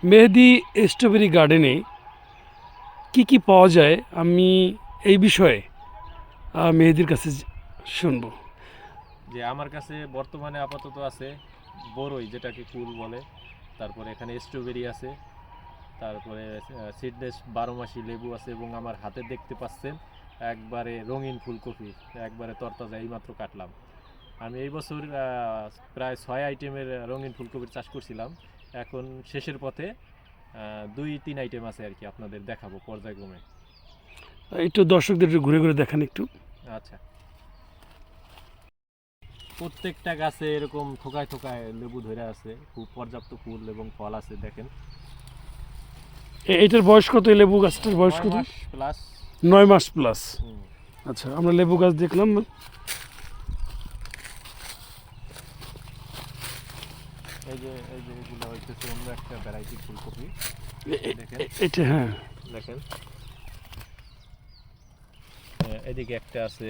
মেহেদি strawberry গার্ডেনে কি পাওয়া যায় আমি এই বিষয়ে মেহেদির কাছে শুনবো। যে আমার কাছে বর্তমানে আপাতত আছে বড়ই, যেটাকে কুল বলে। তারপরে এখানে স্ট্রবেরি আছে, তারপরে সিডলেস 12 মাসি লেবু আছে, এবং আমার হাতে দেখতে পাচ্ছেন একবারে রঙিন ফুলকপি, একবারে তরতাজা, এইমাত্র কাটলাম। আমি এই বছর প্রায় 6 আইটেমের রঙিন ফুলকপির চাষ করছিলাম। এখন শেষের পথে 2-3 আইটেম আছে আর কি, আপনাদের দেখাবো পর্যায়ক্রমে। একটু দর্শকদের একটু ঘুরে ঘুরে দেখান একটু। আচ্ছা, প্রত্যেকটা গাছে এরকম থোকায় থোকায় লেবু ধরে আছে, খুব পর্যাপ্ত ফুল এবং ফল আছে, দেখেন। এটার বয়স কত? এই লেবু গাছটার বয়স কত? 9 মাস প্লাস। 9 মাস প্লাস। আচ্ছা, আমরা লেবু গাছ দেখলাম। এই যে এগুলো হইতেছে অন্য একটা ভ্যারাইটির ফুলকপি, দেখেন। এটা হ্যাঁ, দেখেন, এদিকে একটা আছে।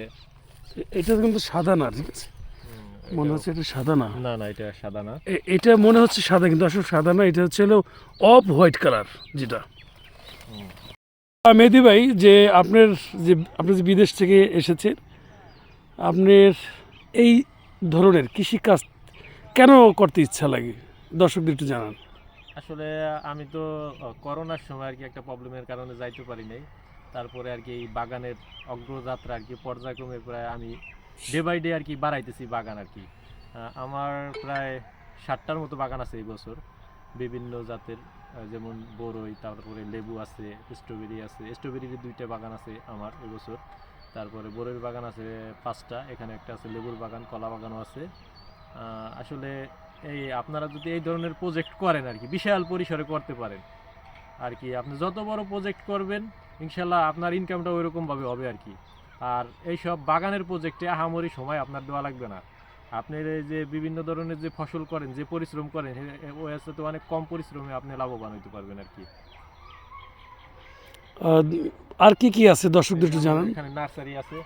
এটা কিন্তু সাদা না, ঠিক আছে? মনে হচ্ছে এটা সাদা না। না না, এটা সাদা না। এটা মনে হচ্ছে সাদা, কিন্তু আসলে সাদা না, এটা হচ্ছে হলো অফ হোয়াইট কালার যেটা। মেহেদি ভাই, যে আপনি যে বিদেশ থেকে এসেছেন, আপনার এই ধরনের কৃষিকাজ কেন করতে ইচ্ছা লাগে দর্শকদের একটু জানান। আসলে আমি তো করোনার সময় আর কি একটা প্রবলেমের কারণে যাইতে পারি নাই। তারপরে আর কি এই বাগানের অগ্রযাত্রা আর কি পর্যায়ক্রমে প্রায় আমি ডে বাই ডে আর কি বাড়াইতেছি বাগান আর কি। আমার প্রায় 60টার মতো বাগান আছে এই বছর, বিভিন্ন জাতের, যেমন বড়ই, তারপরে লেবু আছে, স্ট্রবেরি আছে। স্ট্রবেরির 2টা বাগান আছে আমার এবছর। তারপরে বড়ইয়ের বাগান আছে 5টা, এখানে একটা আছে লেবুর বাগান, কলা বাগানও আছে। আসলে এই আপনারা যদি এই ধরনের প্রজেক্ট করেন আর কি, বিশাল পরিসরে করতে পারেন আর কি। আপনি যত বড় প্রজেক্ট করবেন ইনশাল্লাহ আপনার ইনকামটা ওইরকমভাবে হবে আর কি। আর এইসব বাগানের প্রজেক্টে আহামরি সময় আপনার দেওয়া লাগবে না। আপনি এই যে বিভিন্ন ধরনের যে ফসল করেন, যে পরিশ্রম করেন, ওই তো অনেক কম পরিশ্রমে আপনি লাভবান হতে পারবেন আর কি। আর কি আছে দর্শকদের একটু জানান। এখানে নার্সারি আছে।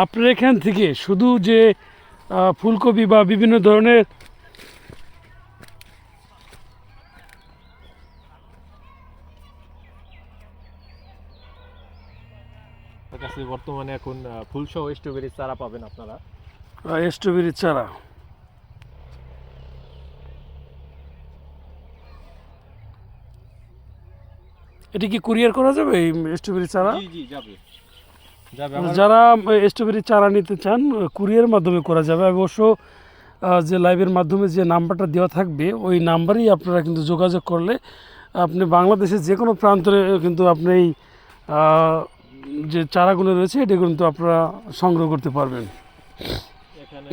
আপনার এখান থেকে শুধু যে ফুলকপি বা বিভিন্ন ধরনের কাছে বর্তমানে এখন ফুলসহ স্ট্রবেরির চারা পাবেন আপনারা। স্ট্রবেরির চারা, এটা কি কুরিয়ার করা যাবে এই স্ট্রবেরি চারা? জি জি, যাবে যাবে। যারা স্ট্রবেরি চারা নিতে চান কুরিয়ার মাধ্যমে করা যাবে। অবশ্য যে লাইভের মাধ্যমে যে নাম্বারটা দেওয়া থাকবে ওই নাম্বারেই আপনারা কিন্তু যোগাযোগ করলে আপনি বাংলাদেশের যে কোনো প্রান্তরে কিন্তু আপনি এই যে চারাগুলো রয়েছে এটা কিন্তু আপনারা সংগ্রহ করতে পারবেন। এখানে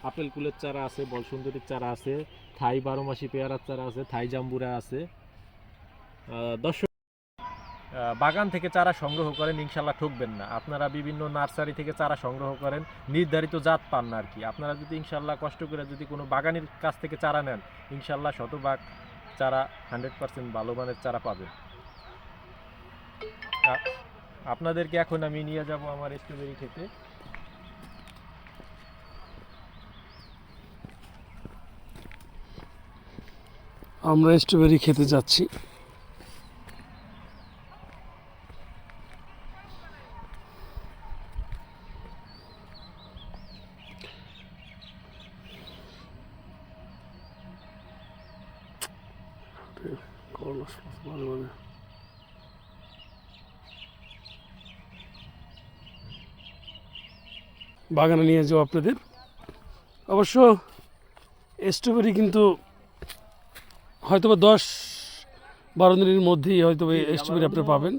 আপেল কুলের চারা আছে, বলসুন্দরীর চারা আছে, থাই 12 মাসি পেয়ারার চারা আছে, থাই জাম্বুরা আছে। দর্শক, বাগান থেকে চারা সংগ্রহ করেন, ইনশাল্লাহ ঠকবেন না। আপনারা বিভিন্ন নার্সারি থেকে চারা সংগ্রহ করেন, নির্ধারিত জাত পান না আর কি। আপনারা যদি ইনশাল্লাহ কষ্ট করে যদি কোনো বাগানের কাছ থেকে চারা নেন, ইনশাল্লাহ শতভাগ চারা 100% ভালো মানের চারা পাবেন। আপনাদেরকে এখন আমি নিয়ে যাব আমার স্ট্রবেরি খেতে। আমরা স্ট্রবেরি খেতে যাচ্ছি। বাগানে নিয়ে যাও আপনাদের। অবশ্য স্ট্রবেরি কিন্তু হয়তোবা 10-12 দিনের মধ্যেই হয়তো স্ট্রবেরি আপনি পাবেন।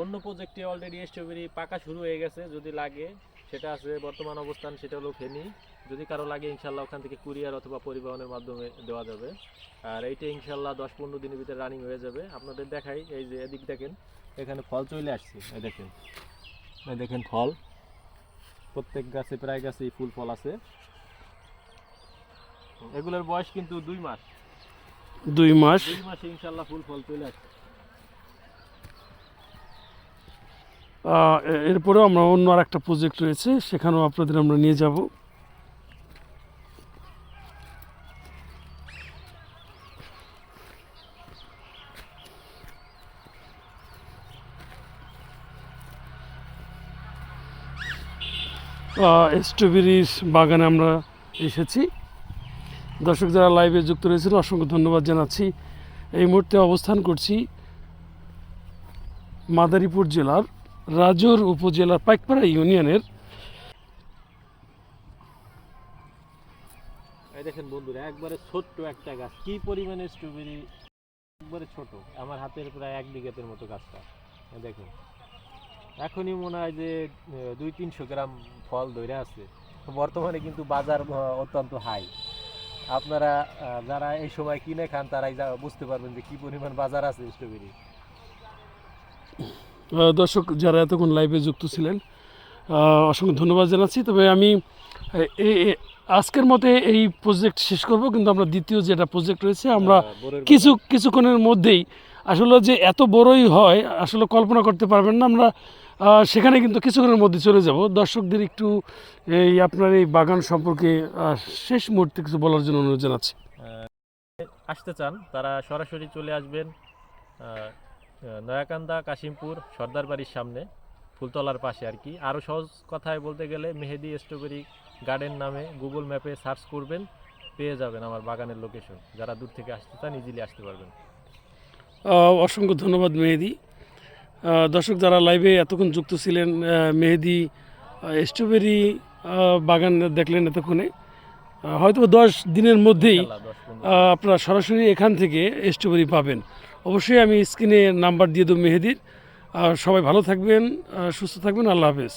অন্য প্রজেক্টে অলরেডি স্ট্রবেরি পাকা শুরু হয়ে গেছে, যদি লাগে সেটা আছে বর্তমান অবস্থান, সেটা হলো ফেনী। যদি কারো লাগে ইনশাল্লাহ ওখান থেকে কুরিয়ার অথবা পরিবহনের মাধ্যমে দেওয়া যাবে। আর এইটা ইনশাল্লাহ 10-15 দিনের ভিতরে রানিং হয়ে যাবে। আপনাদের দেখাই, এই যে এদিক দেখেন, এখানে ফল চলে আসছে, এই দেখেন, এই দেখেন ফল। প্রত্যেক গাছে প্রায় গাছেই ফুল ফল আছে। এগুলোর বয়স কিন্তু 2 মাস। 2 মাস। 2 মাসে ইনশাল্লাহ ফুল ফল চলে আসছে। এরপরেও আমরা অন্য আর একটা প্রজেক্ট রয়েছে, সেখানেও আপনাদের আমরা নিয়ে যাব। স্ট্রবেরির বাগানে আমরা এসেছি। দর্শক যারা লাইভে যুক্ত রয়েছেন অসংখ্য ধন্যবাদ জানাচ্ছি। এই মুহূর্তে অবস্থান করছি মাদারীপুর জেলার রাজৌর উপজেলার পাইকপাড়া ইউনিয়নের। এই দেখেন বন্ধুরা, একবারে ছোট্ট একটা গাছ, কি পরিমাণে স্ট্রবেরি, একবারে ছোট, আমার হাতের প্রায় 1 বিঘাতের মতো গাছটা। এই দেখেন, এখনই মনে হয় যে 200-300 গ্রাম ফল ধরে আছে। বর্তমানে কিন্তু বাজার অত্যন্ত হাই। আপনারা যারা এই সময় কিনে খান তারাই বুঝতে পারবেন যে কি পরিমাণ বাজার আছে স্ট্রবেরি। দর্শক যারা এতক্ষণ লাইভে যুক্ত ছিলেন অসংখ্য ধন্যবাদ জানাচ্ছি। তবে আমি আজকের মতে এই প্রজেক্ট শেষ করব, কিন্তু আমরা দ্বিতীয় যেটা প্রজেক্ট রয়েছে আমরা কিছুক্ষণের মধ্যেই আসলে যে এত বড়ই হয় আসলে কল্পনা করতে পারবেন না। আমরা সেখানে কিন্তু কিছুক্ষণের মধ্যে চলে যাব। দর্শকদের একটু এই আপনার এই বাগান সম্পর্কে শেষ মুহূর্তে কিছু বলার জন্য অনুরোধ জানাচ্ছি। আসতে চান তারা সরাসরি চলে আসবেন নয়াকান্দা কাশিমপুর সর্দার বাড়ির সামনে, ফুলতলার পাশে আর কি। আরও সহজ কথায় বলতে গেলে মেহেদি স্ট্রবেরি গার্ডেন নামে গুগল ম্যাপে সার্চ করবেন, পেয়ে যাবেন আমার বাগানের লোকেশন। যারা দূর থেকে আসতে চান ইজিলি আসতে পারবেন। অসংখ্য ধন্যবাদ মেহেদি। দর্শক যারা লাইভে এতক্ষণ যুক্ত ছিলেন, মেহেদি স্ট্রবেরি বাগান দেখলেন এতক্ষণে। হয়তো 10 দিনের মধ্যেই আপনারা সরাসরি এখান থেকে স্ট্রবেরি পাবেন। অবশ্যই আমি স্ক্রিনে নাম্বার দিয়ে দেবো মেহেদির। সবাই ভালো থাকবেন, সুস্থ থাকবেন। আল্লাহ হাফেজ।